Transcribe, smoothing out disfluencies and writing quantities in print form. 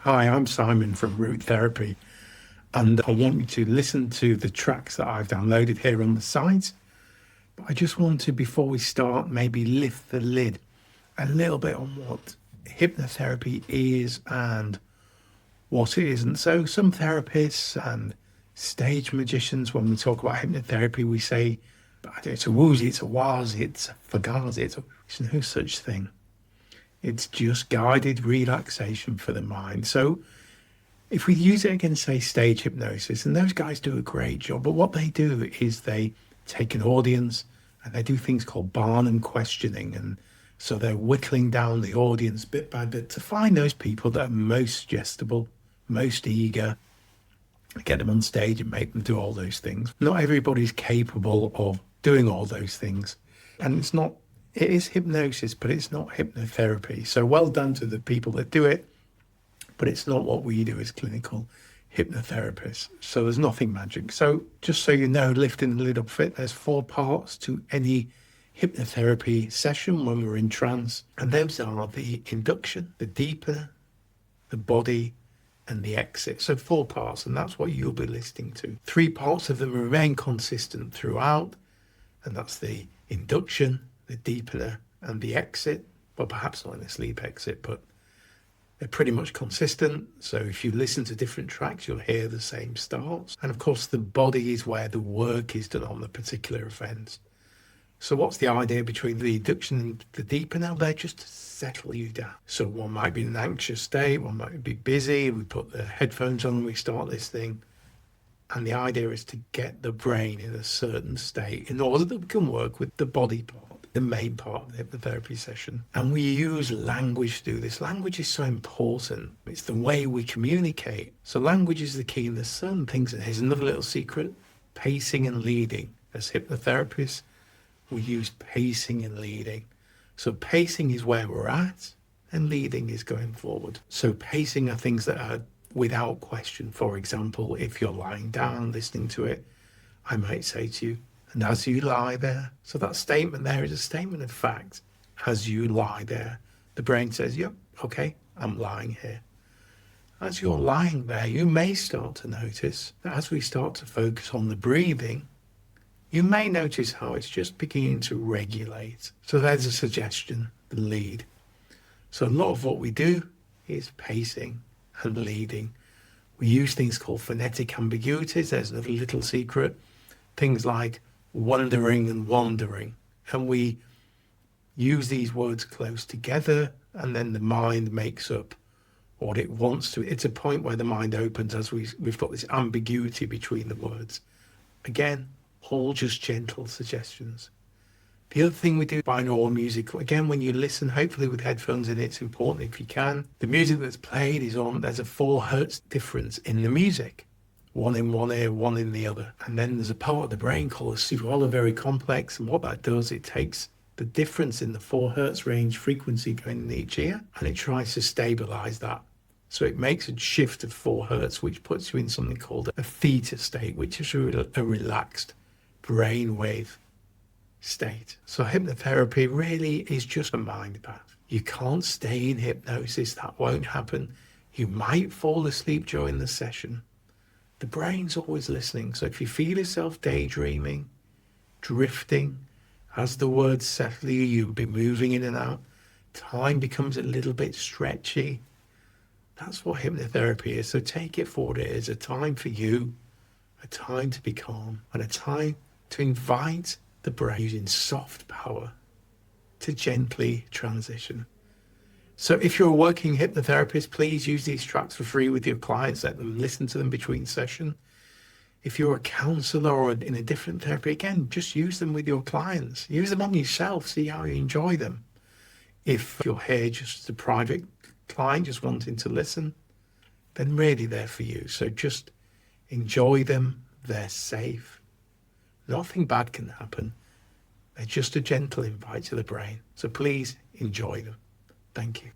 Hi, I'm Simon from Root Therapy, and I want you to listen to the tracks that I've downloaded here on the site. But I just want to, before we start, maybe lift the lid a little bit on what hypnotherapy is and what it isn't. So, some therapists and stage magicians, when we talk about hypnotherapy, we say, it's a woozy, it's a wazi, it's a fugazi, it's no such thing. It's just guided relaxation for the mind. So, if we use it against, say, stage hypnosis, and those guys do a great job, but what they do is they take an audience and they do things called Barnum questioning. And so they're whittling down the audience bit by bit to find those people that are most suggestible, most eager, get them on stage and make them do all those things. Not everybody's capable of doing all those things. And it is hypnosis, but it's not hypnotherapy. So well done to the people that do it. But it's not what we do as clinical hypnotherapists. So there's nothing magic. So just so you know, lifting the lid up a bit, there's 4 parts to any hypnotherapy session when we're in trance. And those are the induction, the deepener, the body, and the exit. So 4 parts, and that's what you'll be listening to. 3 parts of them remain consistent throughout, and that's the induction, the deepener, and the exit. Well, perhaps not in a sleep exit, but they're pretty much consistent. So if you listen to different tracks, you'll hear the same starts. And of course, the body is where the work is done on the particular event. So what's the idea between the induction and the deepener? They're just to settle you down. So one might be in an anxious state, one might be busy. We put the headphones on and we start this thing. And the idea is to get the brain in a certain state in order that we can work with the body part, the main part of the hypnotherapy session. And we use language to do this. Language is so important. It's the way we communicate. So language is the key. And there's certain things, and here's another little secret: pacing and leading. As hypnotherapists, we use pacing and leading. So pacing is where we're at, and leading is going forward. So pacing are things that are without question. For example, if you're lying down listening to it, I might say to you, and as you lie there. So that statement there is a statement of fact. As you lie there, the brain says, yep, okay, I'm lying here. As you're lying there, you may start to notice that as we start to focus on the breathing, you may notice how it's just beginning to regulate. So there's a suggestion, the lead. So a lot of what we do is pacing and leading. We use things called phonetic ambiguities. There's another little secret. Things like wondering and wandering. And we use these words close together, and then the mind makes up what it wants to. It's a point where the mind opens as we've got this ambiguity between the words. Again, all just gentle suggestions. The other thing we do, binaural music, again, when you listen, hopefully with headphones in, it's important if you can. The music that's played there's a 4 hertz difference in the music. One in one ear, one in the other. And then there's a part of the brain called a supra, very complex. And what that does, it takes the difference in the 4 hertz range frequency going in each ear, and it tries to stabilize that. So it makes a shift of 4 hertz, which puts you in something called a theta state, which is a relaxed brainwave state. So hypnotherapy really is just a mind bath. You can't stay in hypnosis. That won't happen. You might fall asleep during the session. The brain's always listening. So if you feel yourself daydreaming, drifting, as the words settle you, you'll be moving in and out. Time becomes a little bit stretchy. That's what hypnotherapy is. So take it for what it is: a time for you, a time to be calm, and a time to invite the brain using soft power to gently transition. So if you're a working hypnotherapist, please use these tracks for free with your clients. Let them listen to them between session. If you're a counselor or in a different therapy, again, just use them with your clients. Use them on yourself. See how you enjoy them. If you're here just as a private client, just wanting to listen, then really they're for you. So just enjoy them. They're safe. Nothing bad can happen. They're just a gentle invite to the brain. So please enjoy them. Thank you.